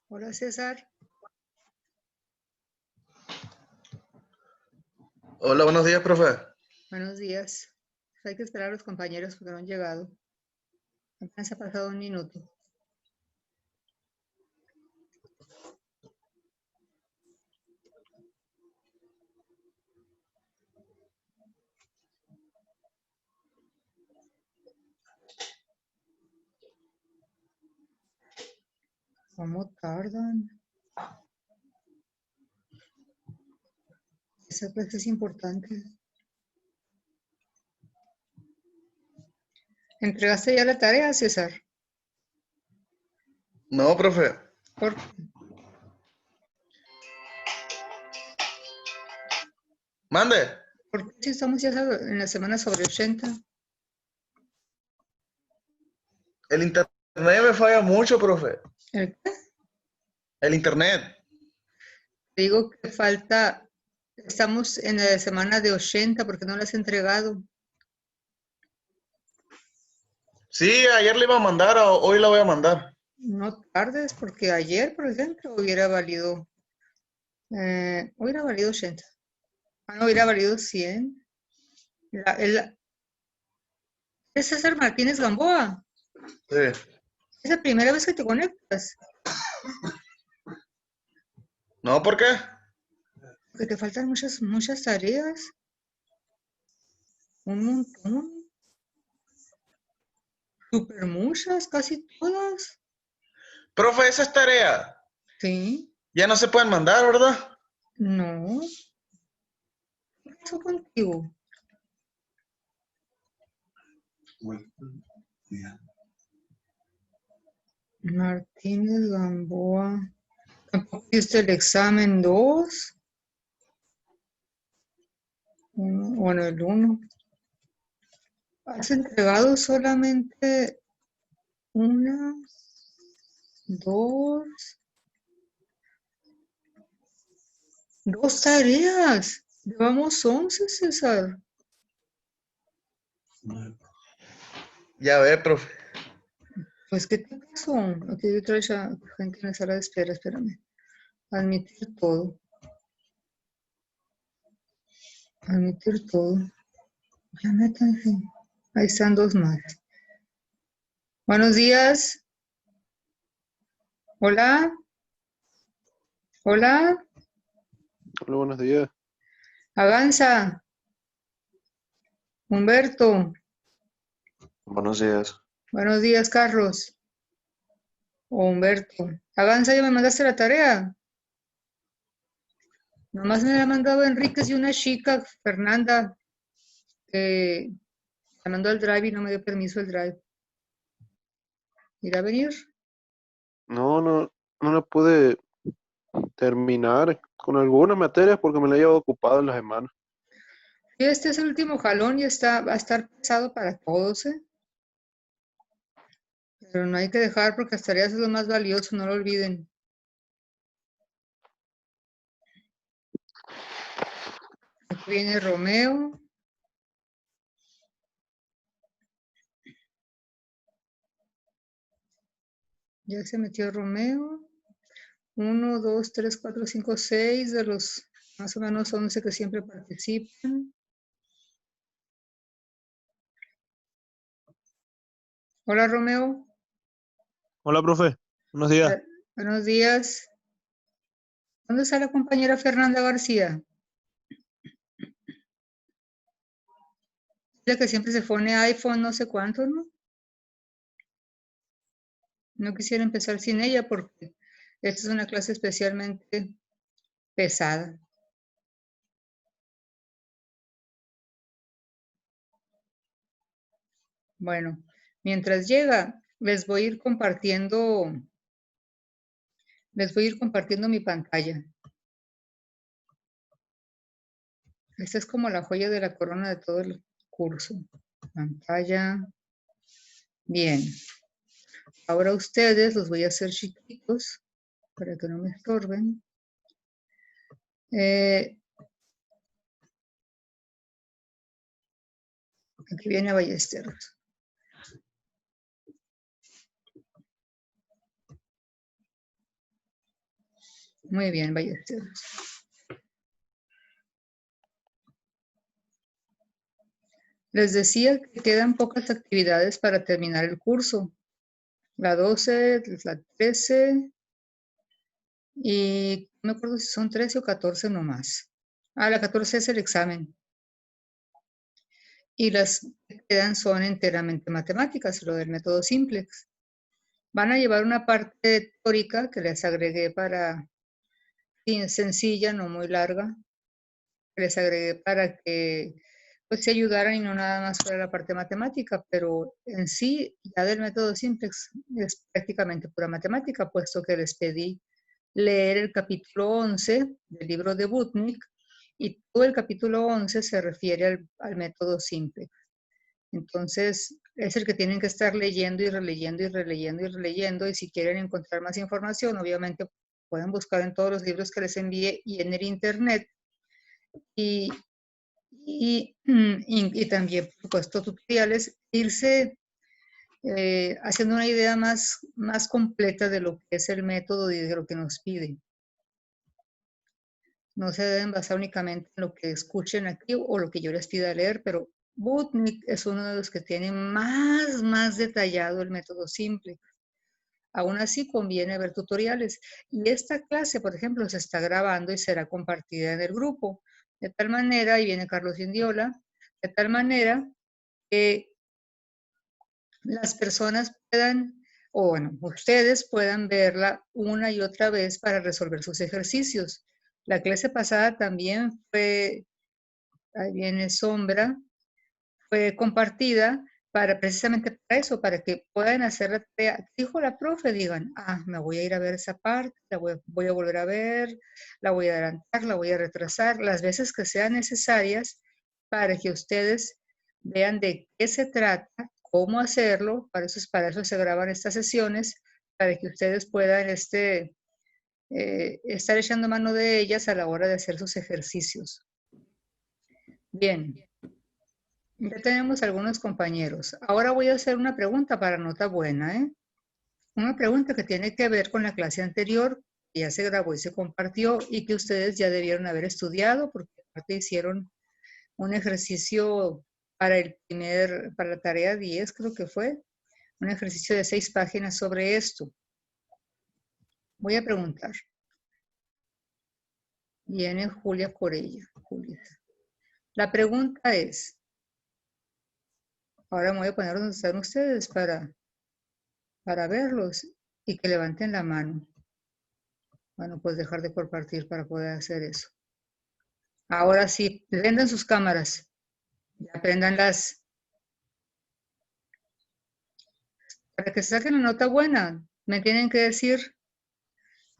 Hola César, Hola, buenos días, profe. buenos días. Hay que esperar a los compañeros porque no han llegado. Apenas ha pasado un minuto. ¿Cómo tardan? Esa clase es importante. ¿Entregaste ya la tarea, César? No, profe. ¿Por Mande. qué si estamos ya en la semana sobre 80? El internet me falla mucho, profe. ¿El qué? El internet. Te digo que falta, estamos en la semana de 80 porque no la has entregado. Sí, ayer le iba a mandar, hoy la voy a mandar. No tardes porque ayer, por ejemplo, hubiera valido 80. No, hubiera valido 100. Es César Martínez Gamboa. Sí. Es la primera vez que te conectas, No, ¿por qué? porque te faltan muchas tareas, un montón, súper muchas, casi todas. Profe, esa es tarea. Sí, Ya no se pueden mandar, ¿verdad? no, ¿qué pasó contigo? Martínez Gamboa. ¿Tampoco hiciste el examen 2? Bueno, el 1. ¿Has entregado solamente una, dos tareas? Llevamos 11, César. Ya ve, profe. Pues, ¿qué te pasó? Aquí hay otra gente en la sala de espera, espérame. Admitir todo. Admitir todo. Ya métanse. Ahí están dos más. Buenos días. Hola. Hola. Hola, buenos días. Avanza. Humberto. Buenos días. Buenos días, Carlos. O Humberto. Avanza, ya me mandaste la tarea. Nomás me la ha mandado Enríquez y una chica, Fernanda, que me mandó el drive y no me dio permiso el drive. ¿Irá a venir? No la pude terminar con algunas materias porque me la he llevado ocupado en la semana. Sí, este es el último jalón y va a estar pesado para todos, ¿eh? Pero no hay que dejar porque las tareas es lo más valioso, no lo olviden. Aquí viene Romeo. Ya se metió Romeo. 1, 2, 3, 4, 5, 6 de los más o menos 11 que siempre participan. Hola, Romeo. Hola, profe. Buenos días. Buenos días. ¿Dónde está la compañera Fernanda García? La que siempre se pone iPhone no sé cuánto, ¿no? No quisiera empezar sin ella porque esta es una clase especialmente pesada. Bueno, mientras llega, les voy a ir compartiendo mi pantalla. Esta es como la joya de la corona de todo el curso. Pantalla. Bien. Ahora ustedes los voy a hacer chiquitos para que no me estorben. Aquí viene Ballesteros. Muy bien, Ballesteros. Les decía que quedan pocas actividades para terminar el curso. La 12, la 13 y no me acuerdo si son 13 o 14 nomás. Ah, la 14 es el examen. Y las que quedan son enteramente matemáticas, lo del método simplex. Van a llevar una parte teórica que les agregué para, sencilla, no muy larga, que les agregué para que pues se ayudaran y no nada más fuera la parte matemática, pero en sí, ya del método simplex es prácticamente pura matemática, puesto que les pedí leer el capítulo 11 del libro de Butnick y todo el capítulo 11 se refiere al método simplex. Entonces, es el que tienen que estar leyendo y releyendo y releyendo y releyendo, y si quieren encontrar más información, obviamente pueden buscar en todos los libros que les envíe y en el internet, y también, por supuesto, tutoriales, irse haciendo una idea más completa de lo que es el método y de lo que nos pide. No se deben basar únicamente en lo que escuchen aquí o lo que yo les pida leer, pero Butnick es uno de los que tiene más detallado el método simple. Aún así, conviene ver tutoriales. Y esta clase, por ejemplo, se está grabando y será compartida en el grupo. De tal manera, y viene Carlos Indiola, de tal manera que las personas puedan, o bueno, ustedes puedan verla una y otra vez para resolver sus ejercicios. La clase pasada también fue, ahí viene Sombra, fue compartida para precisamente para eso, para que puedan hacer la tarea. Dijo la profe, digan, me voy a ir a ver esa parte, la voy a volver a ver, la voy a adelantar, la voy a retrasar, las veces que sean necesarias para que ustedes vean de qué se trata, cómo hacerlo, para eso se graban estas sesiones, para que ustedes puedan estar echando mano de ellas a la hora de hacer sus ejercicios. Bien. Ya tenemos algunos compañeros. Ahora voy a hacer una pregunta para nota buena, ¿eh? Una pregunta que tiene que ver con la clase anterior, que ya se grabó y se compartió y que ustedes ya debieron haber estudiado porque aparte hicieron un ejercicio para para la tarea 10, creo que fue, un ejercicio de 6 páginas sobre esto. Voy a preguntar. Viene Julia Corella. La pregunta es, ahora me voy a poner donde están ustedes para verlos y que levanten la mano. Bueno, pues dejar de compartir para poder hacer eso. Ahora sí, prendan sus cámaras. Ya prendanlas. Para que se saquen la nota buena, me tienen que decir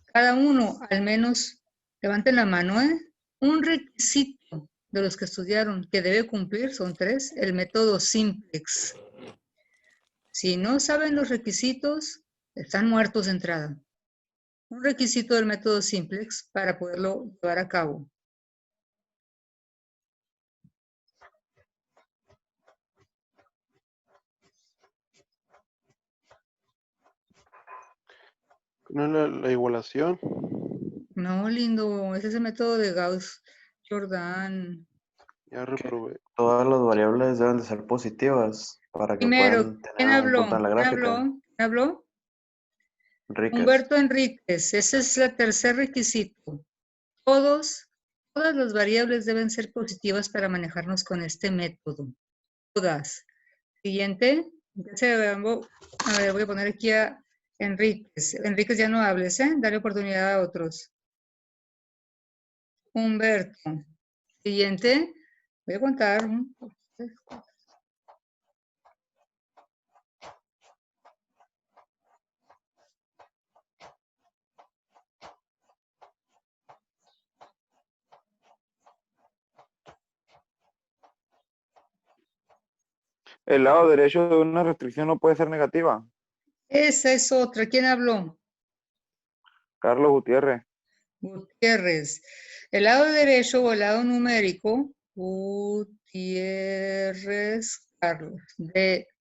cada uno, al menos, levanten la mano, ¿eh? Un requisito de los que estudiaron que debe cumplir, son 3, el método simplex. Si no saben los requisitos, están muertos de entrada. Un requisito del método simplex para poderlo llevar a cabo. ¿No es la igualación? No, lindo, ese es el método de Gauss-Jordan. Ya reprobé. Todas las variables deben de ser positivas para que Primero, puedan ¿quién tener un punto en la habló? ¿Quién gráfica. habló? ¿Quién habló? Enríquez. Humberto Enríquez, ese es el tercer requisito. Todas las variables deben ser positivas para manejarnos con este método. Todas. Siguiente. A ver, voy a poner aquí a Enríquez. Enríquez, ya no hables, ¿eh? Dale oportunidad a otros. Humberto. Siguiente. Voy a contar. El lado derecho de una restricción no puede ser negativa. Esa es otra. ¿Quién habló? Carlos Gutiérrez. Gutiérrez. El lado derecho o el lado numérico, Gutiérrez, Carlos.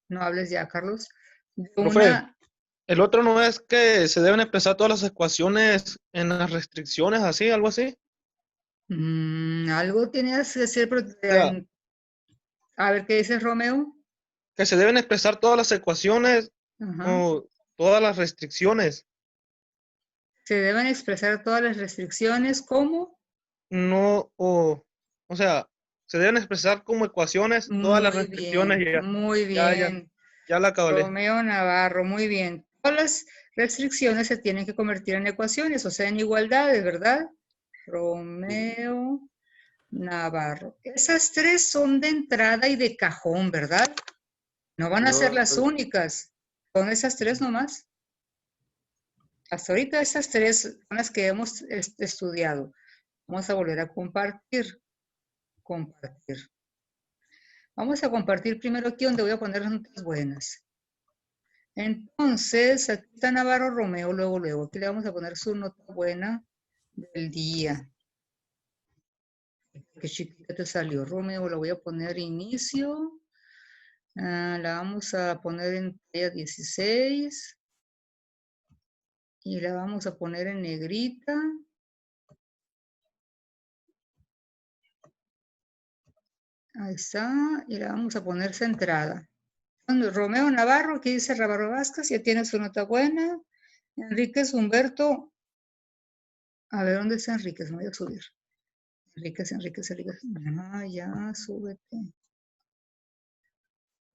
No hables ya, Carlos. De Profe. El otro no es que se deben expresar todas las ecuaciones en las restricciones, así, algo así. Algo tenías que decir, pero sea, a ver qué dice Romeo. Que se deben expresar todas las ecuaciones Ajá. o todas las restricciones. Se deben expresar todas las restricciones como No, o sea, se deben expresar como ecuaciones todas las restricciones y muy ya, bien. ya la acabé. Romeo Navarro, muy bien. Todas las restricciones se tienen que convertir en ecuaciones, o sea, en igualdades, ¿verdad? Romeo Navarro. Esas tres son de entrada y de cajón, ¿verdad? No van a ser las únicas. Son esas tres nomás. Hasta ahorita esas tres son las que hemos estudiado. Vamos a volver a compartir. Compartir. Vamos a compartir primero aquí donde voy a poner las notas buenas. Entonces, aquí está Navarro Romeo, luego. Aquí le vamos a poner su nota buena del día. Qué chiquita te salió, Romeo. La voy a poner inicio. La vamos a poner en talla 16. Y la vamos a poner en negrita. Ahí está. Y la vamos a poner centrada. Romeo Navarro, aquí dice Navarro Vázquez, ya tiene su nota buena. Enríquez Humberto. A ver, ¿dónde está Enríquez? Me voy a subir. Enríquez. Ya, súbete.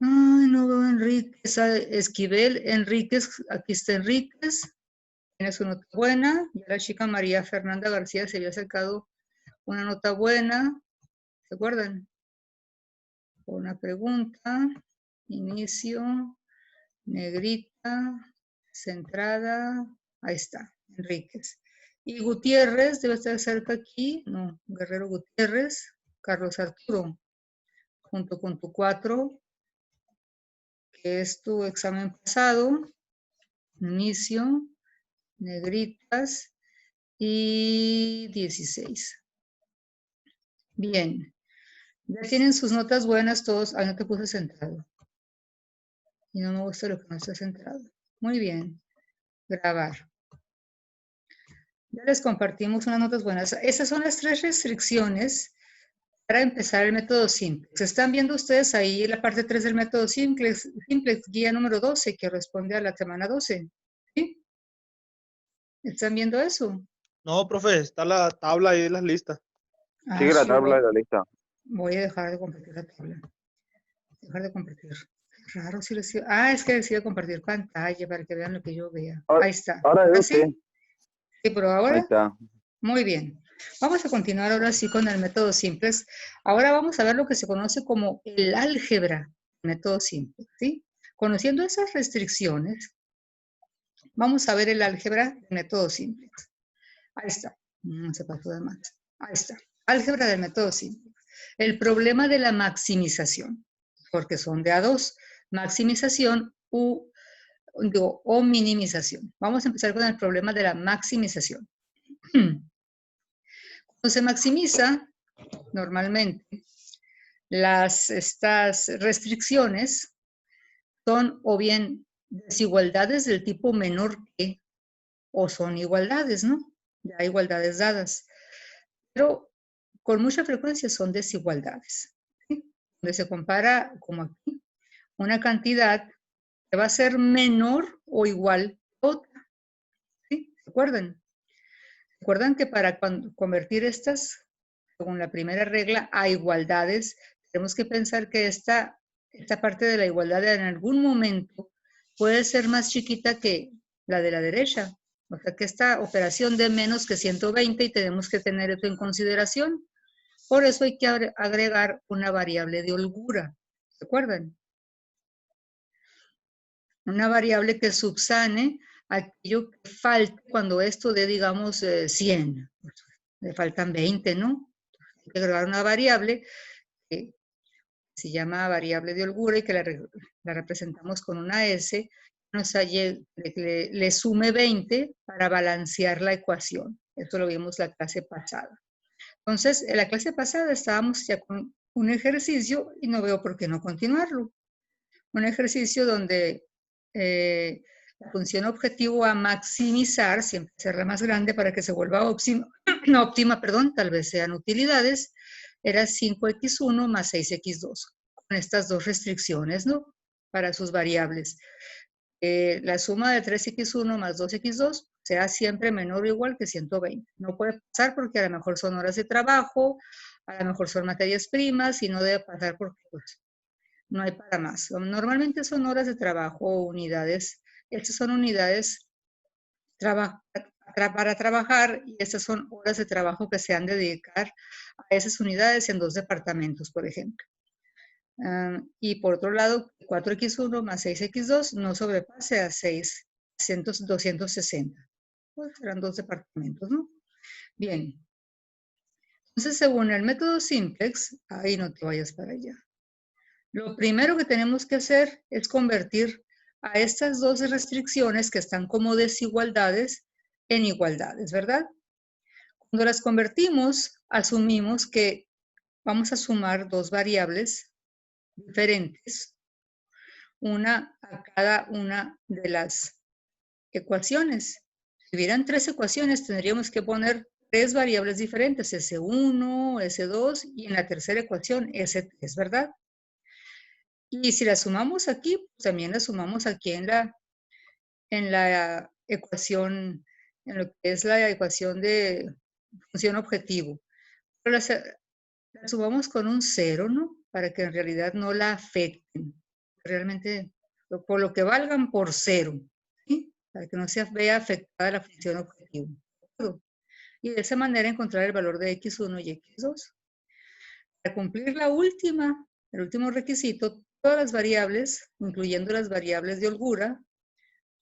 Ay, no veo a Enríquez. Esquivel, Enríquez, aquí está Enríquez. Tiene su nota buena. Ya la chica María Fernanda García se había sacado una nota buena. ¿Se acuerdan? Una pregunta. Inicio. Negrita. Centrada. Ahí está. Enríquez. Y Gutiérrez debe estar cerca aquí. No, Guerrero Gutiérrez. Carlos Arturo. Junto con tu 4. Que es tu examen pasado. Inicio. Negritas. Y 16. Bien. Ya tienen sus notas buenas todos. Ah, no te puse centrado. Y no me gusta lo que no está centrado. Muy bien. Grabar. Ya les compartimos unas notas buenas. Esas son las 3 restricciones para empezar el método Simplex. ¿Están viendo ustedes ahí la parte 3 del método Simplex, guía número 12, que responde a la semana 12? ¿Sí? ¿Están viendo eso? No, profe, está la tabla ahí, las listas. Sigue la tabla de la lista. Voy a dejar de compartir la tabla. Dejar de compartir. Raro si les sigo. Es que decido compartir pantalla para que vean lo que yo vea. Ahí está. Ahora sí? Sí, pero ahora. Ahí está. Muy bien. Vamos a continuar ahora sí con el método Simplex. Ahora vamos a ver lo que se conoce como el álgebra método Simplex, ¿sí? Conociendo esas restricciones, vamos a ver el álgebra del método Simplex. Ahí está. No se pasó de más. Ahí está. Álgebra del método Simplex. El problema de la maximización, porque son de a dos. Maximización o minimización. Vamos a empezar con el problema de la maximización. Cuando se maximiza, normalmente, estas restricciones son o bien desigualdades del tipo menor que, o son igualdades, ¿no? Ya igualdades dadas. Pero con mucha frecuencia son desigualdades, ¿sí? Donde se compara, como aquí, una cantidad que va a ser menor o igual a otra, ¿sí? ¿Se acuerdan? Recuerdan que para convertir estas, según la primera regla, a igualdades, tenemos que pensar que esta parte de la igualdad en algún momento puede ser más chiquita que la de la derecha. O sea que esta operación de menos que 120 y tenemos que tener esto en consideración. Por eso hay que agregar una variable de holgura. ¿Se acuerdan? Una variable que subsane aquello que falte cuando esto dé, digamos, 100. Le faltan 20, ¿no? Hay que agregar una variable que se llama variable de holgura y que la representamos con una S, le sume 20 para balancear la ecuación. Esto lo vimos la clase pasada. Entonces, en la clase pasada estábamos ya con un ejercicio y no veo por qué no continuarlo. Un ejercicio donde la función objetivo a maximizar, siempre hacerla más grande para que se vuelva óptima, tal vez sean utilidades, era 5x1 más 6x2, con estas dos restricciones, ¿no? Para sus variables. La suma de 3x1 más 2x2 sea siempre menor o igual que 120. No puede pasar porque a lo mejor son horas de trabajo, a lo mejor son materias primas y no debe pasar porque pues, no hay para más. Normalmente son horas de trabajo o unidades. Estas son unidades para trabajar y estas son horas de trabajo que se han de dedicar a esas unidades en 2 departamentos, por ejemplo. Y por otro lado, 4x1 más 6x2 no sobrepase a 260. Pues serán 2 departamentos, ¿no? Bien. Entonces, según el método simplex, ahí no te vayas para allá. Lo primero que tenemos que hacer es convertir a estas 2 restricciones que están como desigualdades en igualdades, ¿verdad? Cuando las convertimos, asumimos que vamos a sumar 2 variables diferentes, una a cada una de las ecuaciones. Si hubieran 3 ecuaciones, tendríamos que poner 3 variables diferentes, S1, S2 y en la tercera ecuación S3, ¿verdad? Y si la sumamos aquí, pues también la sumamos aquí en la ecuación, en lo que es la ecuación de función objetivo. Pero la sumamos con un 0, ¿no? Para que en realidad no la afecten. Realmente, por lo que valgan por 0, ¿sí? Para que no se vea afectada la función objetivo. Y de esa manera encontrar el valor de x1 y x2. Para cumplir el último requisito, todas las variables, incluyendo las variables de holgura,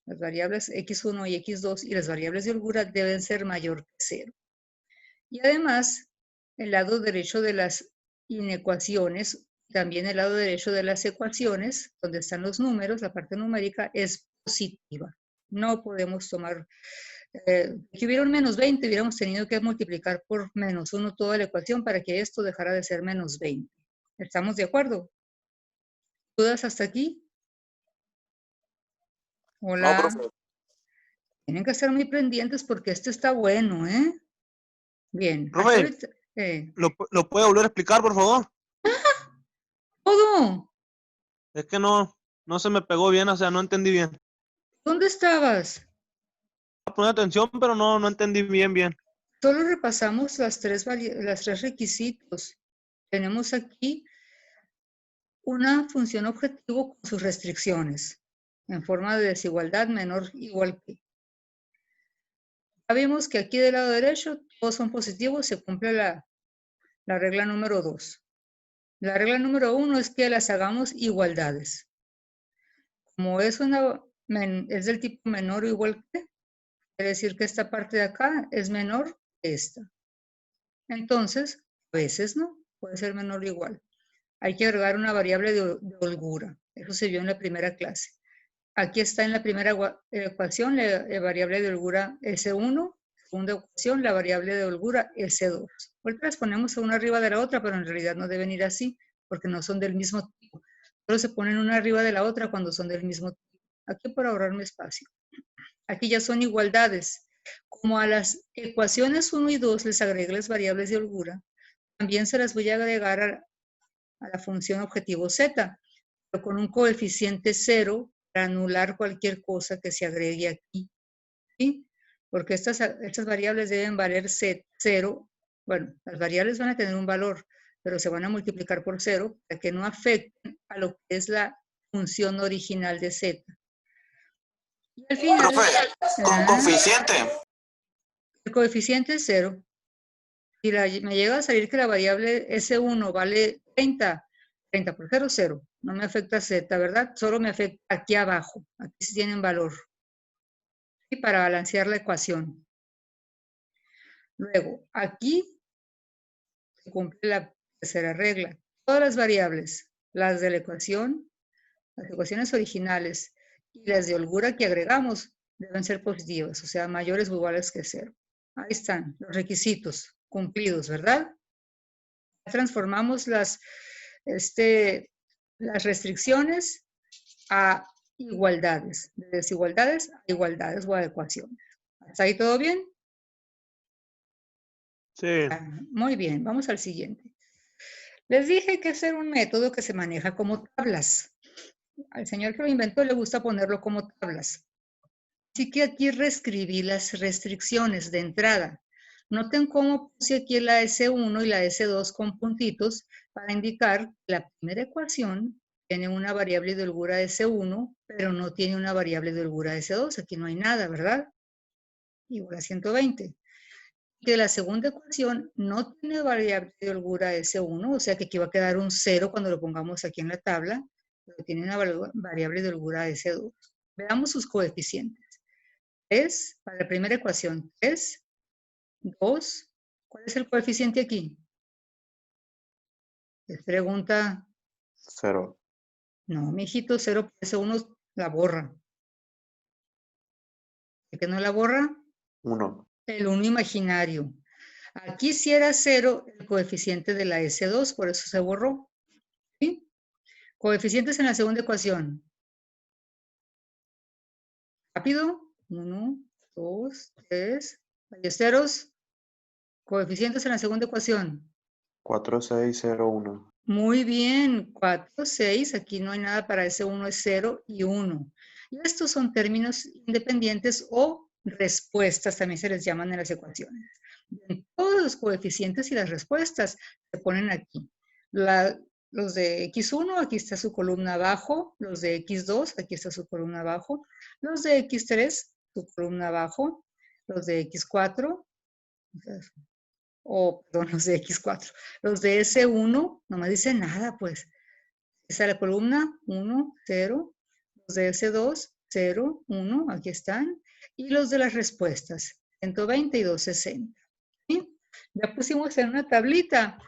las variables x1 y x2 y las variables de holgura deben ser mayor que 0. Y además, el lado derecho de las inecuaciones, también el lado derecho de las ecuaciones, donde están los números, la parte numérica, es positiva. No podemos tomar, si hubiera un menos 20, hubiéramos tenido que multiplicar por menos 1 toda la ecuación para que esto dejara de ser menos 20. ¿Estamos de acuerdo? ¿Dudas hasta aquí? Hola. No, profe. Tienen que estar muy pendientes porque esto está bueno, ¿eh? Bien. Profe, ahorita, ¿lo puede volver a explicar, por favor? todo. Es que no se me pegó bien, o sea, no entendí bien. ¿Dónde estabas? Voy a poner atención, pero no entendí bien. Solo repasamos las tres requisitos. Tenemos aquí una función objetivo con sus restricciones, en forma de desigualdad menor o igual que. Ya vimos que aquí del lado derecho todos son positivos, se cumple la regla número 2. La regla número 1 es que las hagamos igualdades. Como es del tipo menor o igual que, quiere decir que esta parte de acá es menor que esta. Entonces, a veces no, puede ser menor o igual. Hay que agregar una variable de holgura. Eso se vio en la primera clase. Aquí está en la primera ecuación la variable de holgura S1, segunda ecuación la variable de holgura S2. Ahorita las ponemos una arriba de la otra, pero en realidad no deben ir así, porque no son del mismo tipo. Solo se ponen una arriba de la otra cuando son del mismo tipo. Aquí por ahorrarme espacio. Aquí ya son igualdades. Como a las ecuaciones 1 y 2 les agregué las variables de holgura, también se las voy a agregar a la función objetivo z, pero con un coeficiente 0 para anular cualquier cosa que se agregue aquí, ¿sí? Porque estas variables deben valer 0. Bueno, las variables van a tener un valor, pero se van a multiplicar por 0 para que no afecten a lo que es la función original de z. Y al final, Profe, ¿con coeficiente? El coeficiente es 0. Si me llega a salir que la variable S1 vale 30 por 0, 0. No me afecta Z, ¿verdad? Solo me afecta aquí abajo. Aquí sí tienen valor. Y para balancear la ecuación. Luego, aquí se cumple la tercera regla. Todas las variables, las de la ecuación, las ecuaciones originales y las de holgura que agregamos, deben ser positivas, o sea, mayores o iguales que 0. Ahí están los requisitos cumplidos, ¿verdad? Transformamos las restricciones a igualdades. De desigualdades a igualdades o adecuaciones. ¿Hasta ahí todo bien? Sí. Muy bien, vamos al siguiente. Les dije que ese era un método que se maneja como tablas. Al señor que lo inventó le gusta ponerlo como tablas. Así que aquí reescribí las restricciones de entrada. Noten cómo puse aquí la S1 y la S2 con puntitos para indicar que la primera ecuación tiene una variable de holgura S1, pero no tiene una variable de holgura S2. Aquí no hay nada, ¿verdad? Igual a 120. Que la segunda ecuación no tiene variable de holgura S1, o sea que aquí va a quedar un 0 cuando lo pongamos aquí en la tabla, pero tiene una variable de holgura S2. Veamos sus coeficientes. 3, para la primera ecuación, 3, 2, ¿cuál es el coeficiente aquí? Les pregunta, 0. no, mijito, 0 por eso uno la borra. ¿Por qué no la borra? 1. El 1 imaginario. Aquí sí era 0 el coeficiente de la S2, por eso se borró. ¿Sí? Coeficientes en la segunda ecuación. Rápido. 1, 2, 3. Ballesteros. Coeficientes en la segunda ecuación. 4, 6, 0, 1. Muy bien. 4, 6. Aquí no hay nada para ese 1, es 0 y 1. Y estos son términos independientes o respuestas, también se les llaman en las ecuaciones. Todos los coeficientes y las respuestas se ponen aquí. Los de X1, aquí está su columna abajo. Los de X2, aquí está su columna abajo. Los de X3, su columna abajo. Los de X4, perdón, los de X4. Los de S1, no me dice nada, pues. Esa es la columna 1, 0. Los de S2, 0, 1, aquí están. Y los de las respuestas, 120 y 260. ¿Sí? Ya pusimos en una tablita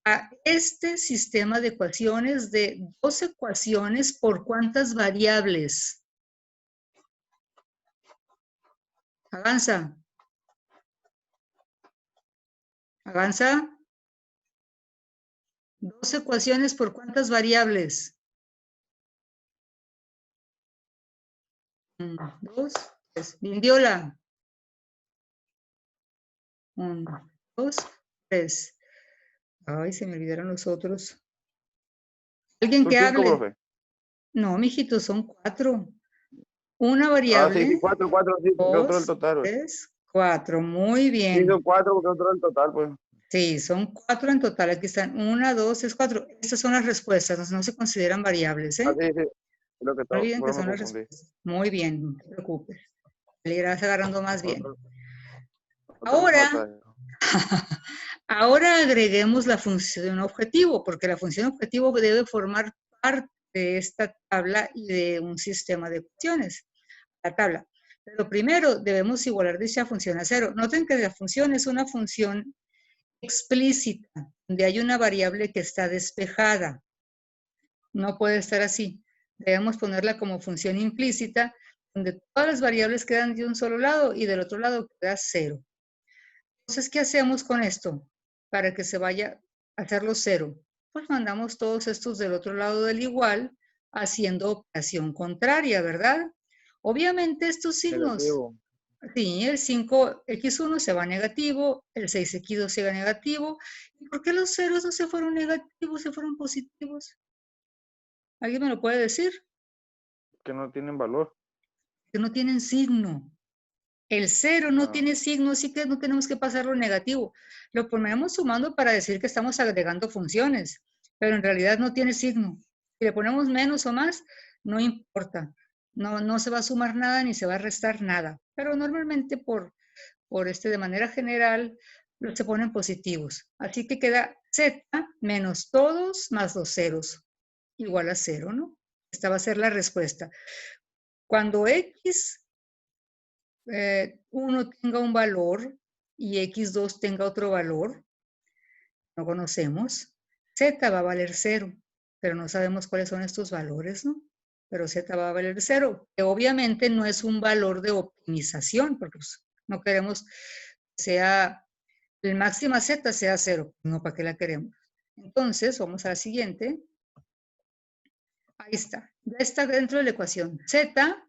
a este sistema de ecuaciones de 2 ecuaciones por ¿cuántas variables? Avanza. Avanza. 2 ecuaciones por ¿cuántas variables? 1, 2, 3. Vindiola. 1, 2, 3. Ay, se me olvidaron los otros. ¿Alguien Son que 5, hable? profe. No, mijito, son 4. Una Ah, variable. sí, 4, 4, sí, porque otro es el 2, total. 3, 4. Muy Sí, bien. son 4 porque otro es el total, pues. Sí, son 4 en total. Aquí están 1, 2, 3, 4. Estas son las respuestas, no se consideran variables, ¿eh? Ah, sí, sí. Lo que No olviden por que eso son me las confundí. respuestas. Muy bien, no te preocupes. Le irás agarrando más bien. Otra Ahora, nota. ahora agreguemos la función objetivo, porque la función objetivo debe formar parte de esta tabla y de un sistema de ecuaciones. La tabla. Pero primero debemos igualar dicha función a 0. Noten que la función es una función explícita, donde hay una variable que está despejada. No puede estar así. Debemos ponerla como función implícita, donde todas las variables quedan de un solo lado y del otro lado queda 0. Entonces, ¿qué hacemos con esto? Para que se vaya a hacerlo 0. Pues mandamos todos estos del otro lado del igual, haciendo operación contraria, ¿verdad? Obviamente estos signos, Negativo. sí, el 5x1 se va negativo, el 6x2 se va negativo. ¿Y por qué los ceros no se fueron negativos, se fueron positivos? ¿Alguien me lo puede decir? Que no tienen valor. Que no tienen signo. El 0 no Ah. tiene signo, así que no tenemos que pasarlo negativo. Lo ponemos sumando para decir que estamos agregando funciones, pero en realidad no tiene signo. Si le ponemos menos o más, no importa. No se va a sumar nada ni se va a restar nada. Pero normalmente de manera general, se ponen positivos. Así que queda z menos todos más los ceros, igual a 0, ¿no? Esta va a ser la respuesta. Cuando x 1 tenga un valor y x2 tenga otro valor, no conocemos, z va a valer 0, pero no sabemos cuáles son estos valores, ¿no? Pero z va a valer 0, que obviamente no es un valor de optimización, porque pues, no queremos que sea el máxima z sea 0, no, ¿para qué la queremos? Entonces, vamos a la siguiente. Ahí está. Ya está dentro de la ecuación. Z,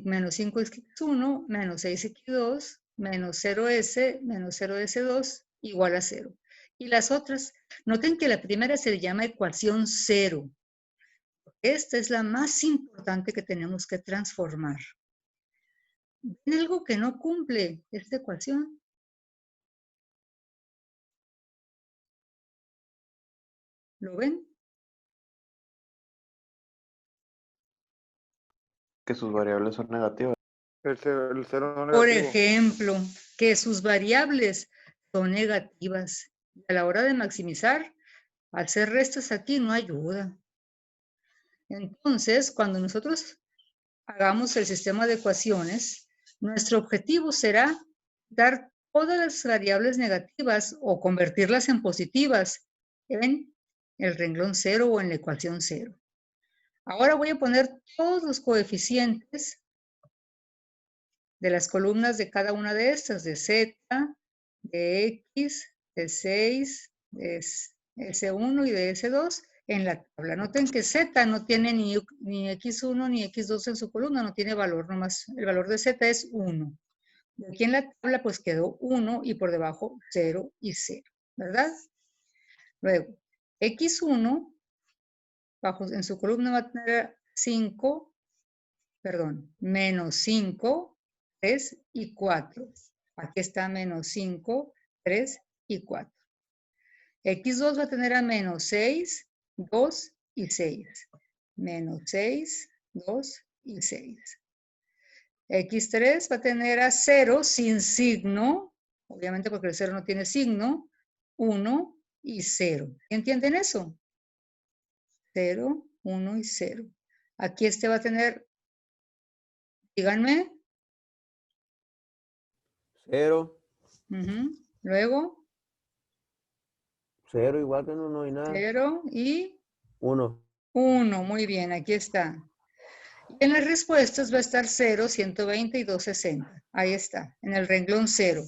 menos 5x1, menos 6x2, menos 0s, menos 0s2, igual a 0. Y las otras, noten que la primera se le llama ecuación 0. Esta es la más importante que tenemos que transformar. ¿Ven algo que no cumple esta ecuación? ¿Lo ven? Que sus variables son negativas. El cero no Por negativo. ejemplo, que sus variables son negativas. Y a la hora de maximizar, hacer restas aquí no ayuda. Entonces, cuando nosotros hagamos el sistema de ecuaciones, nuestro objetivo será dar todas las variables negativas o convertirlas en positivas en el renglón 0 o en la ecuación 0. Ahora voy a poner todos los coeficientes de las columnas de cada una de estas, de Z, de X, de 6, de S1 y de S2 en la tabla. Noten que Z no tiene ni X1 ni X2 en su columna, no tiene valor, nomás el valor de Z es 1. Y aquí en la tabla pues quedó 1 y por debajo 0 y 0, ¿verdad? Luego, X1 en su columna va a tener 5, perdón, menos 5, 3 y 4. Aquí está menos 5, 3 y 4. X2 va a tener a menos 6, 2 y 6. Menos 6, 2 y 6. X3 va a tener a 0 sin signo, obviamente porque el 0 no tiene signo, 1 y 0. ¿Entienden eso? 0, 1 y 0. Aquí este va a tener, díganme. 0. Luego. 0 igual que no hay nada. 0 y 1. 1. Muy bien, aquí está. Y en las respuestas va a estar 0, 120 y 260. Ahí está, en el renglón 0.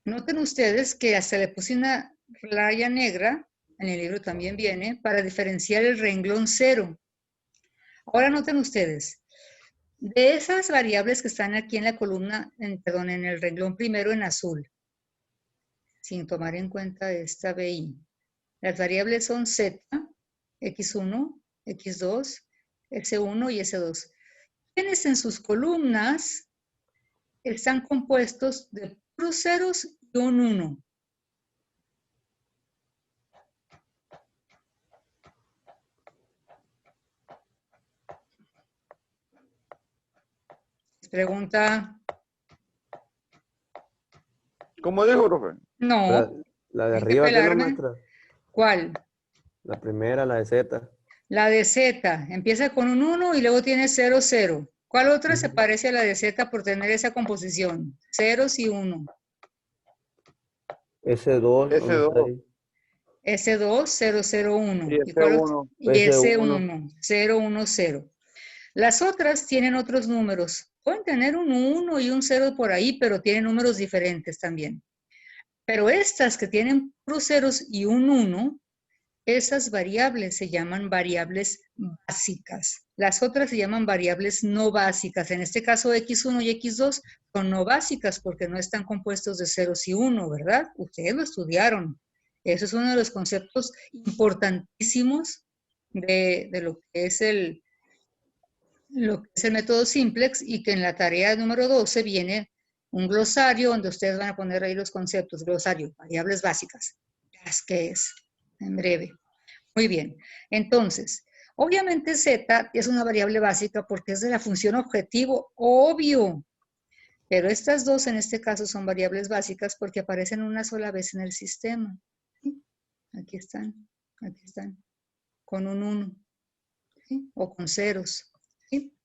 Noten ustedes que hasta le puse una raya negra, en el libro también viene, para diferenciar el renglón 0. Ahora noten ustedes, de esas variables que están aquí en la columna, en el renglón primero en azul, sin tomar en cuenta esta BI, las variables son Z, X1, X2, S1 y S2. ¿Quiénes en sus columnas están compuestos de puros ceros y un 1? Pregunta. ¿Cómo dijo, profe? No. La de ¿Hay que arriba, ¿qué es la pelarme? maestra? ¿Cuál? La primera, la de Z. La de Z. Empieza con un 1 y luego tiene 0, 0. ¿Cuál otra se parece a la de Z por tener esa composición? Ceros y 1. S2. S2. S2, 0, 0, 1. Y S1. Y S1, 0, 1, 0. Las otras tienen otros números. Pueden tener un 1 y un 0 por ahí, pero tienen números diferentes también. Pero estas que tienen puros ceros y un 1, esas variables se llaman variables básicas. Las otras se llaman variables no básicas. En este caso, X1 y X2 son no básicas porque no están compuestos de ceros y 1, ¿verdad? Ustedes lo estudiaron. Eso es uno de los conceptos importantísimos de lo que es el método simplex, y que en la tarea número 12 viene un glosario donde ustedes van a poner ahí los conceptos. Glosario, variables básicas. ¿Qué es? En breve. Muy bien. Entonces, obviamente Z es una variable básica porque es de la función objetivo, obvio. Pero estas dos en este caso son variables básicas porque aparecen una sola vez en el sistema. ¿Sí? Aquí están, con un 1, ¿sí? O con ceros. ¿Sí?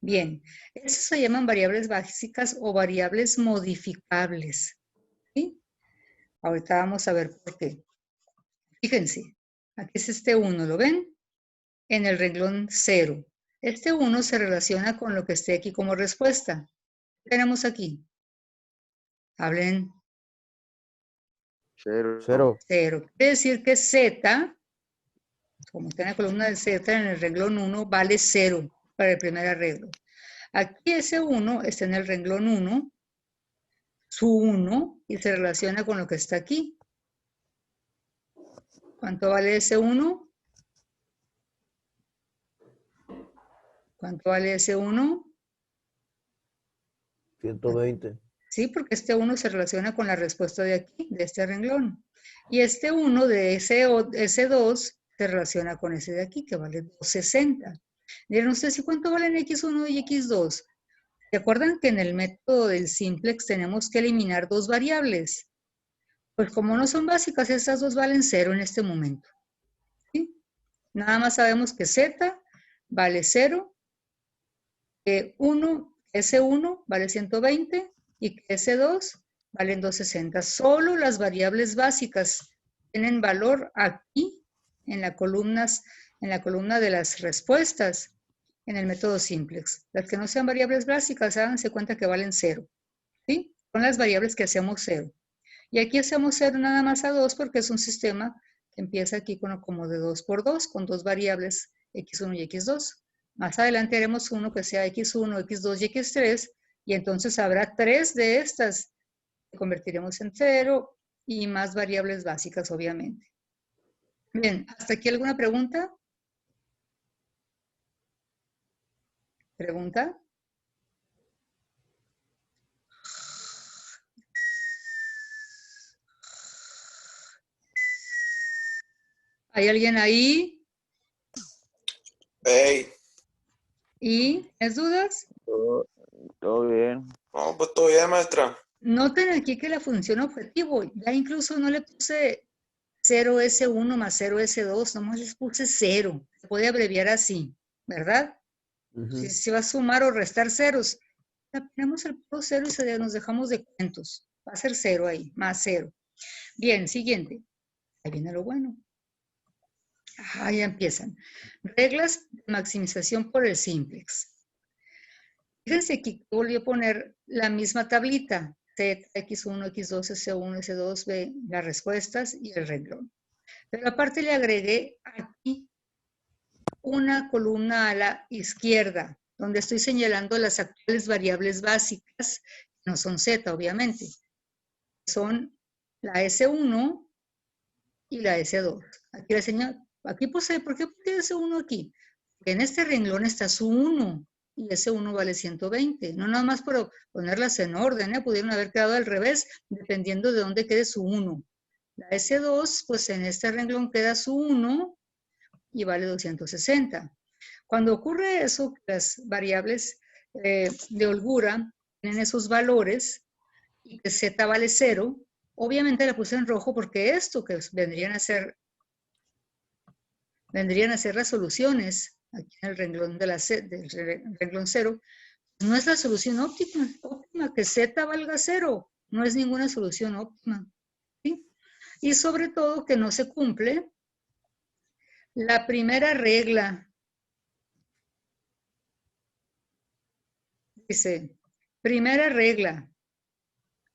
Bien, esas se llaman variables básicas o variables modificables. ¿Sí? Ahorita vamos a ver por qué. Fíjense, aquí es este 1, ¿lo ven? En el renglón 0. Este 1 se relaciona con lo que esté aquí como respuesta. ¿Qué tenemos aquí? Hablen. 0. 0. 0. Quiere decir que Z como está en la columna de Z, en el renglón 1, vale 0 para el primer arreglo. Aquí ese 1 está en el renglón 1, su 1, y se relaciona con lo que está aquí. ¿Cuánto vale ese 1? ¿Cuánto vale ese 1? 120. Sí, porque este 1 se relaciona con la respuesta de aquí, de este renglón. Y este 1 de ese 2 se relaciona con ese de aquí, que vale 260. Miren ustedes, ¿y cuánto valen X1 y X2? ¿Se acuerdan que en el método del simplex tenemos que eliminar dos variables? Pues como no son básicas, estas dos valen 0 en este momento. ¿Sí? Nada más sabemos que Z vale 0, que S1 vale 120 y que S2 valen 260. Solo las variables básicas tienen valor aquí en la columna de las respuestas en el método simplex. Las que no sean variables básicas, háganse cuenta que valen 0. ¿Sí? Son las variables que hacemos 0. Y aquí hacemos 0 nada más a 2 porque es un sistema que empieza aquí como de 2 por 2, con dos variables X1 y X2. Más adelante haremos uno que sea X1, X2 y X3, y entonces habrá 3 de estas que convertiremos en 0 y más variables básicas, obviamente. Bien, ¿hasta aquí alguna pregunta? ¿Pregunta? ¿Hay alguien ahí? Ey, ¿Y tienes dudas? Todo bien. no, pues todo bien, maestra. Noten aquí que la función objetivo, ya incluso no le puse 0S1 más 0S2, nomás les puse 0. Se puede abreviar así, ¿verdad? Ujú. Si se va a sumar o restar ceros, ponemos el puro 0 y nos dejamos de cuentos. Va a ser 0 ahí, más 0. Bien, siguiente. Ahí viene lo bueno. Ah, ya empiezan. Reglas de maximización por el simplex. Fíjense que volví a poner la misma tablita. Z, X1, X2, S1, S2, B, las respuestas y el renglón. Pero aparte le agregué aquí una columna a la izquierda, donde estoy señalando las actuales variables básicas, que no son Z, obviamente. Son la S1 y la S2. Aquí la señal, aquí posee, ¿por qué puse S1 aquí? Porque en este renglón está su 1, y ese 1 vale 120. No nada más por ponerlas en orden, pudieron haber quedado al revés, dependiendo de dónde quede su 1. La S2, pues en este renglón queda su 1 y vale 260. Cuando ocurre eso, las variables de holgura tienen esos valores y que Z vale 0, obviamente la puse en rojo porque esto que vendrían a ser las soluciones aquí en el renglón del renglón 0, no es la solución óptima, que Z valga 0, no es ninguna solución óptima. ¿Sí? Y sobre todo que no se cumple la primera regla. Dice, primera regla.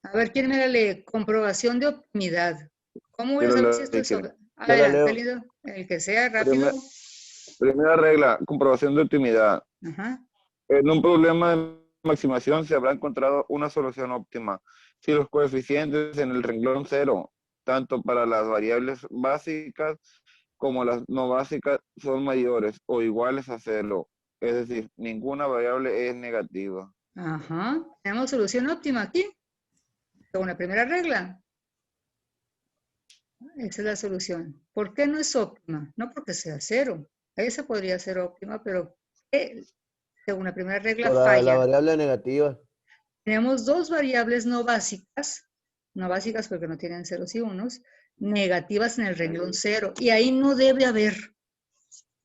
A ver, ¿quién me la lee? Comprobación de optimidad. ¿Cómo voy a saber si esto es óptimo? Adelante, Lido. El que sea rápido. Primera regla, comprobación de optimidad. Ajá. En un problema de maximación se habrá encontrado una solución óptima si los coeficientes en el renglón 0, tanto para las variables básicas como las no básicas, son mayores o iguales a 0. Es decir, ninguna variable es negativa. Ajá. Tenemos solución óptima aquí. Según la primera regla. Esa es la solución. ¿Por qué no es óptima? No porque sea 0. Esa podría ser óptima, pero según la primera regla Por la falla. variable negativa. Tenemos dos variables no básicas porque no tienen ceros y unos, negativas en el renglón 0, y ahí no debe haber.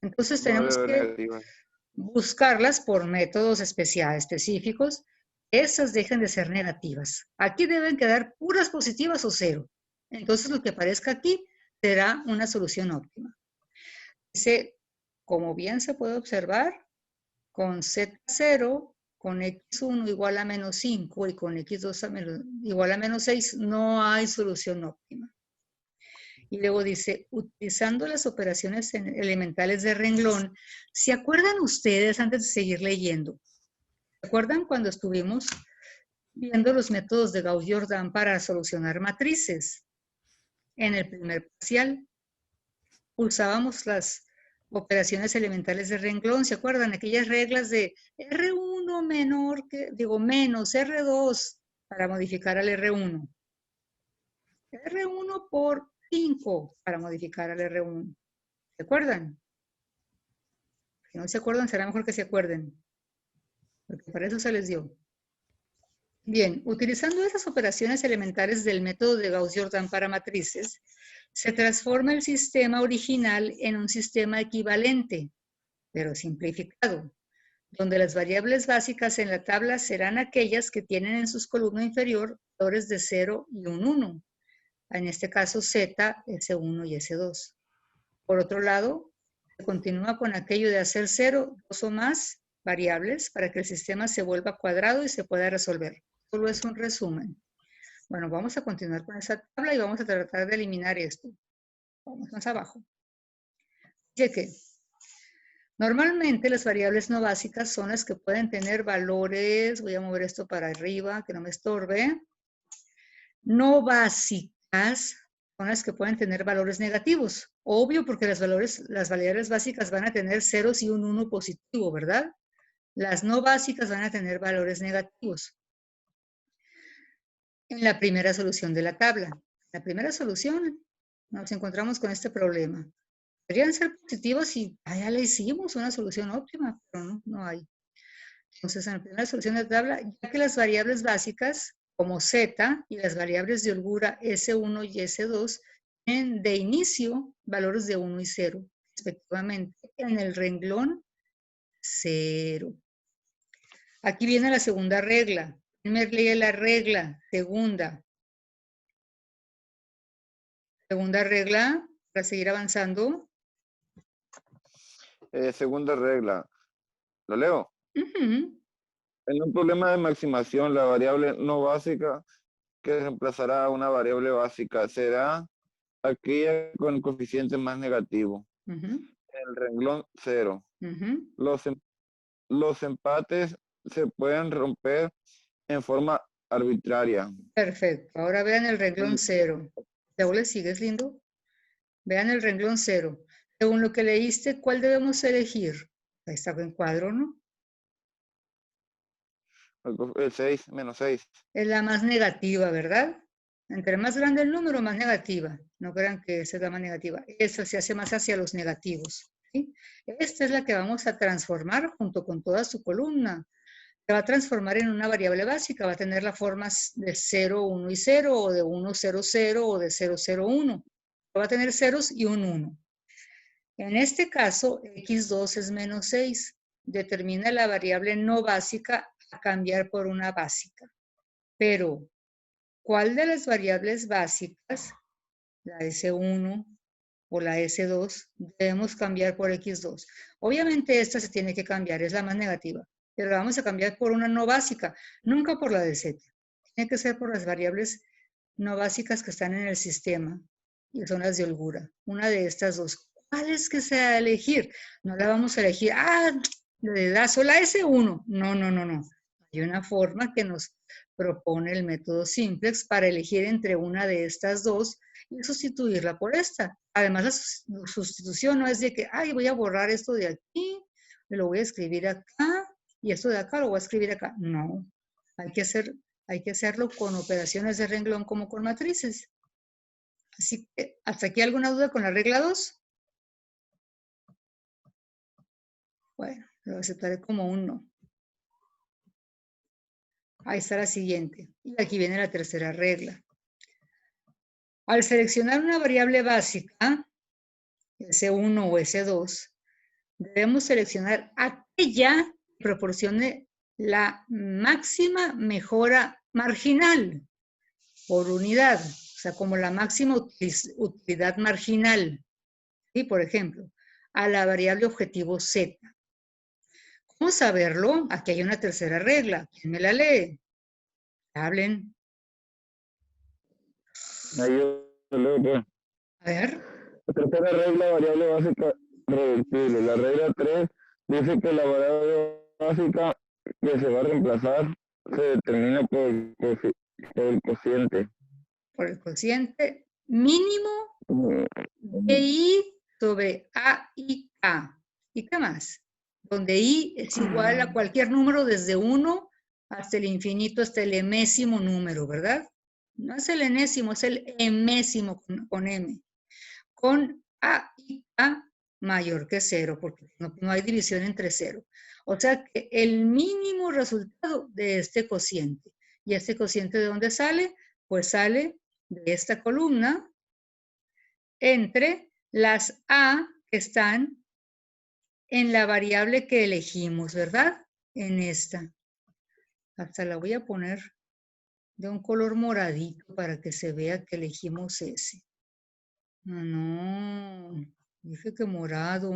Entonces tenemos que buscarlas por métodos específicos, esas dejen de ser negativas. Aquí deben quedar puras positivas o 0. Entonces lo que aparezca aquí será una solución óptima. Dice, como bien se puede observar, con Z0, con X1 igual a menos 5 y con X2 igual a menos 6, no hay solución óptima. Y luego dice, utilizando las operaciones elementales de renglón. ¿Se acuerdan ustedes, antes de seguir leyendo? ¿Se acuerdan cuando estuvimos viendo los métodos de Gauss-Jordan para solucionar matrices? En el primer parcial usábamos las operaciones elementales de renglón. ¿Se acuerdan? Aquellas reglas de R1 menos R2 para modificar al R1. R1 por 5 para modificar al R1. ¿Se acuerdan? Si no se acuerdan, será mejor que se acuerden. Porque para eso se les dio. Bien, utilizando esas operaciones elementales del método de Gauss-Jordan para matrices, se transforma el sistema original en un sistema equivalente, pero simplificado, donde las variables básicas en la tabla serán aquellas que tienen en sus columnas inferior valores de 0 y un 1. En este caso, Z, S1 y S2. Por otro lado, se continúa con aquello de hacer 0, 2 o más variables para que el sistema se vuelva cuadrado y se pueda resolver. Solo es un resumen. Bueno, vamos a continuar con esa tabla y vamos a tratar de eliminar esto. Vamos más abajo. Dice que normalmente las variables no básicas son las que pueden tener valores, voy a mover esto para arriba, que no me estorbe. No básicas son las que pueden tener valores negativos. Obvio, porque las variables básicas van a tener ceros y un 1 positivo, ¿verdad? Las no básicas van a tener valores negativos. En la primera solución de la tabla. La primera solución nos encontramos con este problema. Podrían ser positivos y ya le hicimos una solución óptima, pero no hay. Entonces, en la primera solución de la tabla, ya que las variables básicas, como Z, y las variables de holgura S1 y S2, tienen de inicio valores de 1 y 0, respectivamente, en el renglón 0. Aquí viene la segunda regla. Primero lee la regla, segunda regla, para seguir avanzando. Segunda regla. ¿Lo leo? Uh-huh. En un problema de maximación, la variable no básica que reemplazará a una variable básica será aquella con el coeficiente más negativo. Uh-huh. El renglón 0. Uh-huh. Los empates se pueden romper en forma arbitraria. Perfecto. Ahora vean el renglón 0. ¿Luego le sigues, lindo? Vean el renglón 0. Según lo que leíste, ¿cuál debemos elegir? Ahí está en cuadro, ¿no? El 6, menos 6. Es la más negativa, ¿verdad? Entre más grande el número, más negativa. No crean que esa es la más negativa. Esa se hace más hacia los negativos. ¿Sí? Esta es la que vamos a transformar junto con toda su columna. Se va a transformar en una variable básica. Va a tener las formas de 0, 1 y 0, o de 1, 0, 0, o de 0, 0, 1. Va a tener ceros y un 1. En este caso, x2 es menos 6. Determina la variable no básica a cambiar por una básica. Pero, ¿cuál de las variables básicas, la S1 o la S2, debemos cambiar por x2? Obviamente esta se tiene que cambiar, es la más negativa, pero la vamos a cambiar por una no básica, nunca por la de z. Tiene que ser por las variables no básicas que están en el sistema, y son las de holgura. Una de estas dos. ¿Cuál es que se va a elegir? No la vamos a elegir, le das o la S1. No. Hay una forma que nos propone el método simplex para elegir entre una de estas dos y sustituirla por esta. Además, la sustitución no es de que, voy a borrar esto de aquí, lo voy a escribir acá, y esto de acá lo voy a escribir acá. No, hay que hacerlo con operaciones de renglón como con matrices. Así que, ¿hasta aquí alguna duda con la regla 2? Bueno, lo aceptaré como un no. Ahí está la siguiente. Y aquí viene la tercera regla. Al seleccionar una variable básica, S1 o S2, debemos seleccionar aquella que proporcione la máxima mejora marginal por unidad, o sea, como la máxima utilidad marginal. ¿Sí? Por ejemplo, a la variable objetivo Z. ¿Cómo saberlo? Aquí hay una tercera regla. ¿Quién me la lee? Hablen. Ahí yo leo, pues. A ver. La tercera regla, variable básica reductible. La regla 3 dice que la variable básica que se va a reemplazar se determina por el cociente. Por el cociente mínimo de I sobre A y K. ¿Y qué más? Donde I es igual a cualquier número desde 1 hasta el infinito, hasta el emésimo número, ¿verdad? No es el enésimo, es el emésimo con M. Con A y K mayor que 0, porque no hay división entre 0. O sea que el mínimo resultado de este cociente. ¿Y este cociente de dónde sale? Pues sale de esta columna entre las A que están en la variable que elegimos, ¿verdad? En esta. Hasta la voy a poner de un color moradito para que se vea que elegimos ese. No, dije que morado.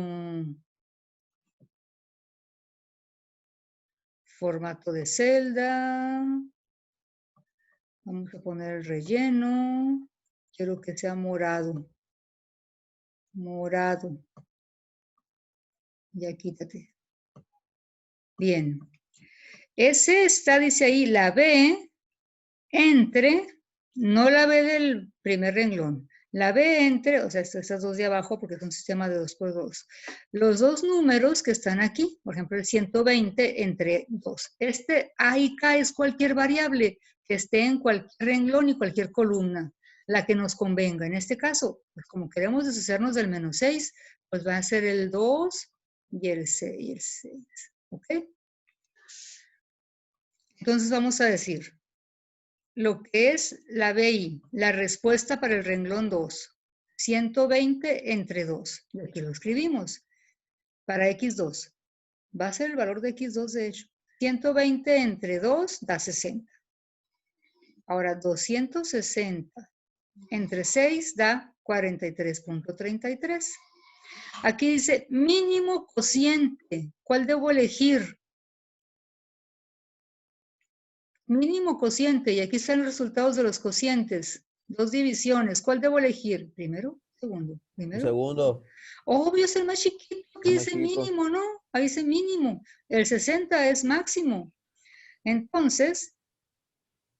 Formato de celda. Vamos a poner el relleno. Quiero que sea morado. Morado. Ya quítate. Bien. Ese está, dice ahí, la B entre, no la B del primer renglón, la B entre, o sea, estas dos de abajo porque es un sistema de 2 por 2. Los dos números que están aquí, por ejemplo, el 120 entre 2. Este A y K es cualquier variable que esté en cualquier renglón y cualquier columna, la que nos convenga. En este caso, pues como queremos deshacernos del menos 6, pues va a ser el 2 y el 6. ¿Ok? Entonces vamos a decir lo que es la BI, la respuesta para el renglón 2, 120 entre 2. Y aquí lo escribimos. Para X2, va a ser el valor de X2 de hecho. 120 entre 2 da 60. Ahora 260 entre 6 da 43.33. Aquí dice mínimo cociente. ¿Cuál debo elegir? Mínimo cociente, y aquí están los resultados de los cocientes. 2 divisiones. ¿Cuál debo elegir? ¿Primero? ¿Segundo? ¿Primero? Segundo. Obvio, es el más chiquito. Aquí El más dice chico. mínimo, ¿no? Ahí dice mínimo. El 60 es máximo. Entonces,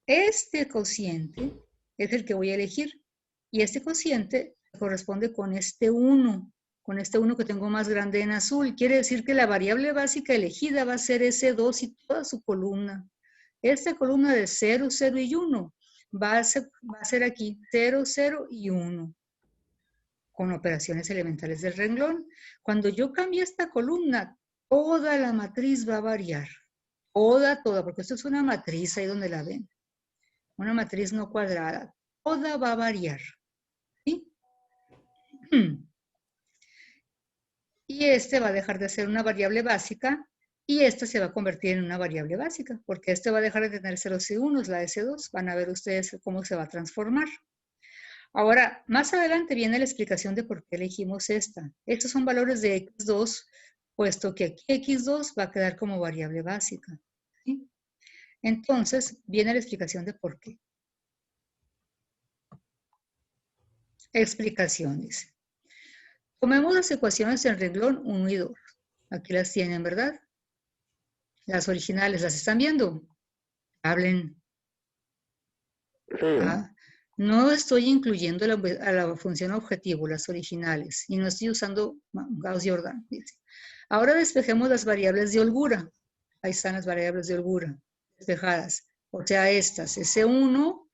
este cociente es el que voy a elegir. Y este cociente corresponde con este 1. Con este 1 que tengo más grande en azul. Quiere decir que la variable básica elegida va a ser ese 2 y toda su columna. Esta columna de 0, 0 y 1 va a ser aquí 0, 0 y 1 con operaciones elementales del renglón. Cuando yo cambie esta columna, toda la matriz va a variar. Toda, porque esto es una matriz, ahí donde la ven. Una matriz no cuadrada. Toda va a variar. ¿Sí? Y este va a dejar de ser una variable básica y esta se va a convertir en una variable básica, porque este va a dejar de tener ceros y unos, la S2. Van a ver ustedes cómo se va a transformar. Ahora, más adelante viene la explicación de por qué elegimos esta. Estos son valores de X2, puesto que aquí X2 va a quedar como variable básica. ¿Sí? Entonces, viene la explicación de por qué. Explicación, dice. Tomemos las ecuaciones en renglón 1 y 2. Aquí las tienen, ¿verdad? Las originales, ¿las están viendo? Hablen. Sí. Ah, no estoy incluyendo a la función objetivo, las originales, y no estoy usando Gauss-Jordan. Ahora despejemos las variables de holgura. Ahí están las variables de holgura, despejadas. O sea, estas, S1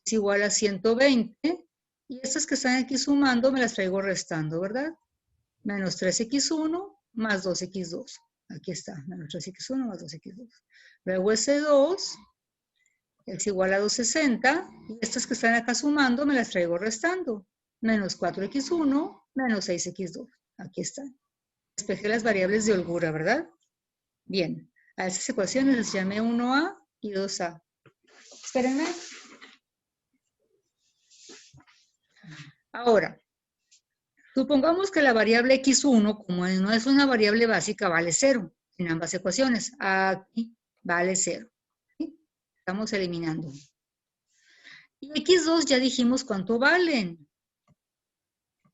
es igual a 120, y estas que están aquí sumando me las traigo restando, ¿verdad? Menos 3x1 más 2x2. Aquí está, menos 3x1 más 2x2. Luego S2 es igual a 260, y estas que están acá sumando me las traigo restando. Menos 4x1 menos 6x2. Aquí están. Despejé las variables de holgura, ¿verdad? Bien, a esas ecuaciones les llamé 1A y 2A. Espérenme. Ahora, supongamos que la variable x1, como no es una variable básica, vale 0 en ambas ecuaciones. Aquí vale 0. ¿Sí? Estamos eliminando. Y x2 ya dijimos cuánto valen.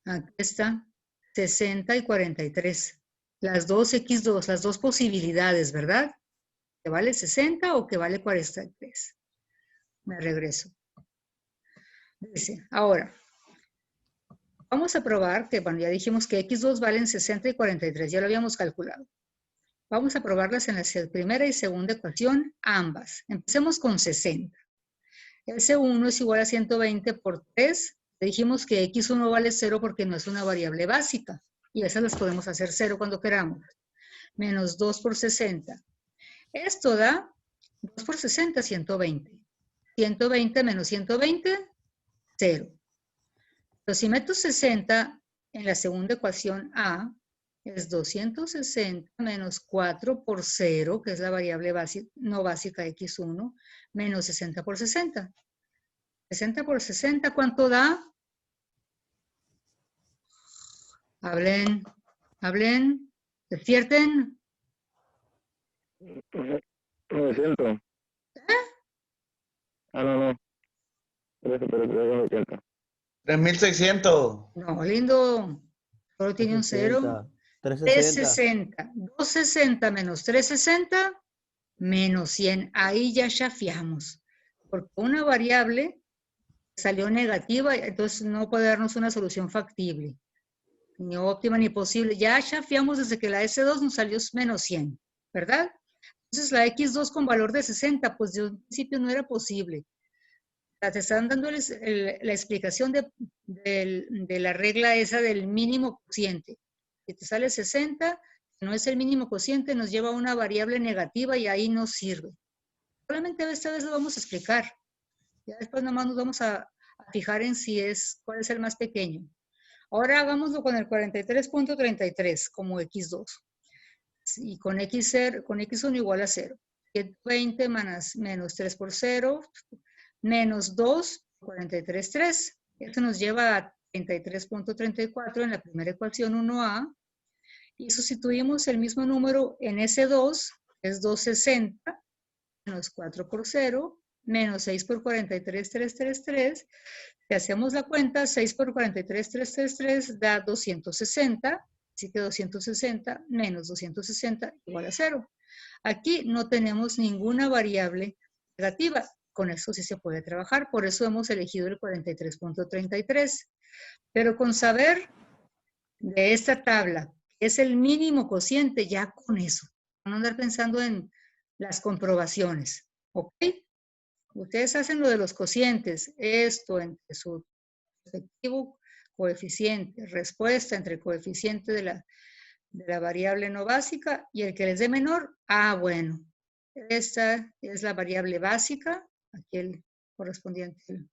Aquí está 60 y 43. Las dos X2, las dos posibilidades, ¿verdad? Que vale 60 o que vale 43. Me regreso. Dice, ahora, vamos a probar que, bueno, ya dijimos que X2 valen 60 y 43, ya lo habíamos calculado. Vamos a probarlas en la primera y segunda ecuación, ambas. Empecemos con 60. S1 es igual a 120 por 3. Dijimos que X1 vale 0 porque no es una variable básica. Y esas las podemos hacer 0 cuando queramos. Menos 2 por 60. Esto da 2 por 60, 120. 120 menos 120, 0. Pero si meto 60 en la segunda ecuación A, es 260 menos 4 por 0, que es la variable no básica X1, menos 60 por 60. 60 por 60, ¿cuánto da? Hablen, hablen, despierten. 900. Ah, no. Pero 3600. No, lindo. Solo tiene un 0. 360. 360. 260 menos 360 menos 100. Ahí ya chafiamos. Porque una variable salió negativa, entonces no puede darnos una solución factible. Ni óptima ni posible. Ya chafiamos desde que la S2 nos salió menos 100, ¿verdad? Entonces la X2 con valor de 60, pues de un principio no era posible. Te están dando la explicación de la regla esa del mínimo cociente. Si te sale 60, no es el mínimo cociente, nos lleva a una variable negativa y ahí no sirve. Solamente esta vez lo vamos a explicar. Ya después nomás nos vamos a fijar en cuál es el más pequeño. Ahora hagámoslo con el 43.33 como X2. Y con X1 igual a 0. 120 menos 3 por 0, menos 2, 43.3. Esto nos lleva a 33.34 en la primera ecuación 1A. Y sustituimos el mismo número en S2, que es 260, menos 4 por 0, menos 6 por 43.333. Si hacemos la cuenta, 6 por 43.333 da 260. Así que 260 menos 260 igual a 0. Aquí no tenemos ninguna variable negativa. Con eso sí se puede trabajar. Por eso hemos elegido el 43.33. Pero con saber de esta tabla, que es el mínimo cociente, ya con eso. No andar pensando en las comprobaciones. ¿Ok? Ustedes hacen lo de los cocientes. Esto entre su respectivo coeficiente, respuesta entre el coeficiente de la variable no básica y el que les dé menor. Bueno, esta es la variable básica, aquí el correspondiente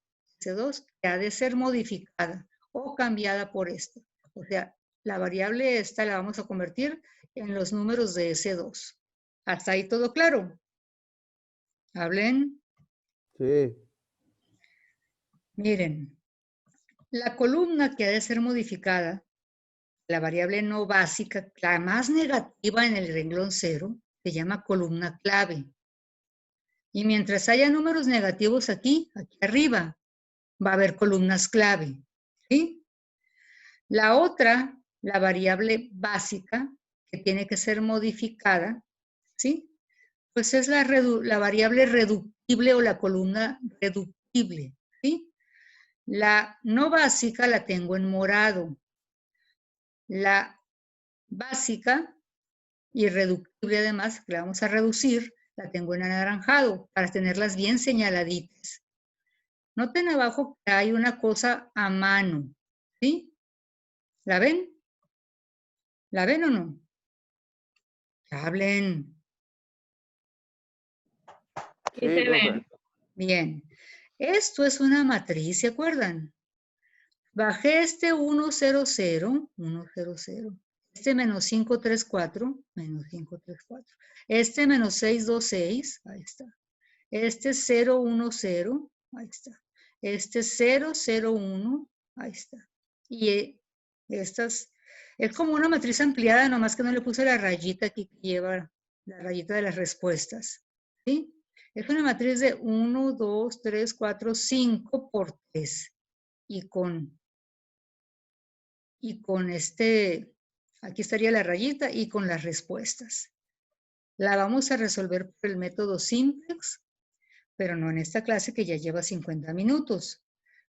C2, que ha de ser modificada o cambiada por esta. O sea, la variable esta la vamos a convertir en los números de S2. ¿Hasta ahí todo claro? ¿Hablen? Sí. Miren. La columna que ha de ser modificada, la variable no básica, la más negativa en el renglón 0, se llama columna clave. Y mientras haya números negativos aquí arriba, va a haber columnas clave. ¿Sí? La otra, la variable básica, que tiene que ser modificada, ¿sí? Pues es la variable reductible o la columna reductible. ¿Sí? La no básica la tengo en morado. La básica y reductible además, que la vamos a reducir, la tengo en anaranjado para tenerlas bien señaladitas. Noten abajo que hay una cosa a mano. ¿Sí? ¿La ven? ¿La ven o no? Hablen. Sí, profe. Bien. Esto es una matriz, ¿se acuerdan? Bajé este 1, 0, 0, 1, 0, 0. Este menos 5, 3, 4, menos 5, 3, 4. Este menos 6, 2, 6, ahí está. Este 0, 1, 0, ahí está. Este 0, 0, 1, ahí está. Y estas, es como una matriz ampliada, nomás que no le puse la rayita aquí que lleva la rayita de las respuestas. ¿Sí? Es una matriz de 1, 2, 3, 4, 5 por 3. Y con y con aquí estaría la rayita y con las respuestas. La vamos a resolver por el método simplex, pero no en esta clase que ya lleva 50 minutos,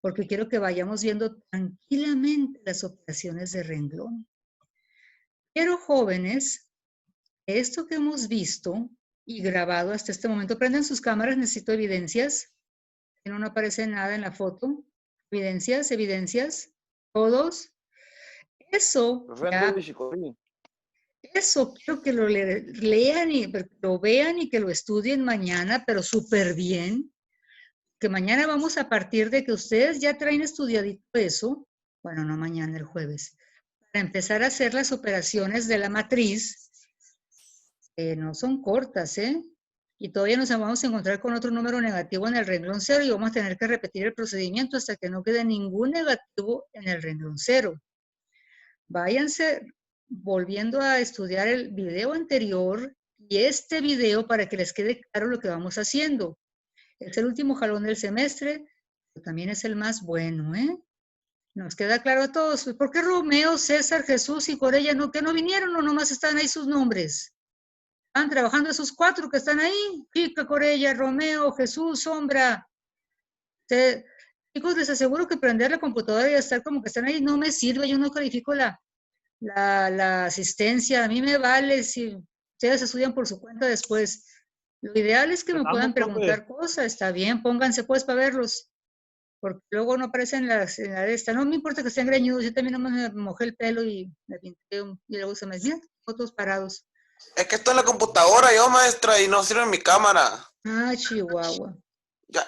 porque quiero que vayamos viendo tranquilamente las operaciones de renglón. Quiero, jóvenes, esto que hemos visto y grabado hasta este momento, prendan sus cámaras, necesito evidencias. Que no aparece nada en la foto. Evidencias, evidencias, todos. Eso, ya, eso quiero que lo lean y lo vean y que lo estudien mañana, pero súper bien. Que mañana vamos a partir de que ustedes ya traen estudiadito eso, bueno, no mañana, el jueves, para empezar a hacer las operaciones de la matriz, que no son cortas, ¿eh? Y todavía nos vamos a encontrar con otro número negativo en el renglón 0 y vamos a tener que repetir el procedimiento hasta que no quede ningún negativo en el renglón 0. Váyanse volviendo a estudiar el video anterior y este video para que les quede claro lo que vamos haciendo. Es el último jalón del semestre, pero también es el más bueno, ¿eh? Nos queda claro a todos. ¿Por qué Romeo, César, Jesús y Corella que no vinieron o nomás están ahí sus nombres? Están trabajando esos 4 que están ahí. Chica, Corella, Romeo, Jesús, Sombra. Chicos, les aseguro que prender la computadora y estar como que están ahí no me sirve. Yo no califico la asistencia. A mí me vale si ustedes estudian por su cuenta después. Lo ideal es que me puedan preguntar cosas. Está bien, pónganse pues para verlos. Porque luego no aparecen en la de esta. No me importa que estén greñudos. Yo también me mojé el pelo y me pinté y luego se me decían fotos parados. Es que estoy en la computadora yo, maestra, y no sirve mi cámara. Ah, Chihuahua. Ya,